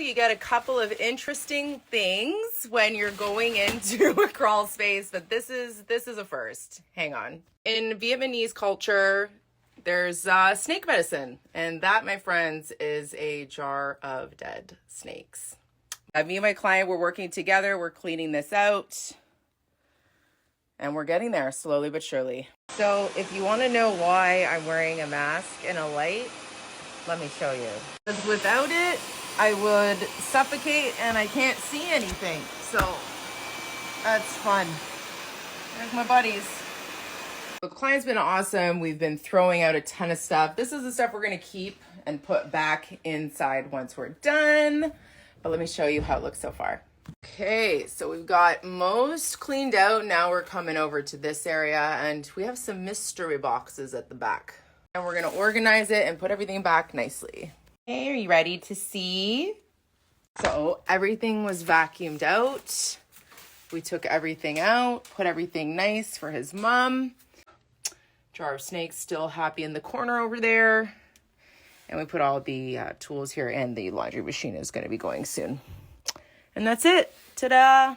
you get a couple of interesting things when you're going into a crawl space, but this is a first. Hang on. In Vietnamese culture, there's snake medicine, and that, my friends, is a jar of dead snakes. Me and my client were working together. We're cleaning this out, and we're getting there slowly but surely. So if you want to know why I'm wearing a mask and a light, let me show you. Because without it, I would suffocate and I can't see anything. So that's fun. There's my buddies. The client's been awesome. We've been throwing out a ton of stuff. This is the stuff we're going to keep and put back inside once we're done. But let me show you how it looks so far. Okay, so we've got most cleaned out. Now we're coming over to this area, and we have some mystery boxes at the back. And we're going to organize it and put everything back nicely. Okay, are you ready to see? So everything was vacuumed out. We took everything out, put everything nice for his mom. Jar of snakes still happy in the corner over there. And we put all the tools here, and the laundry machine is going to be going soon. And that's it. Ta-da!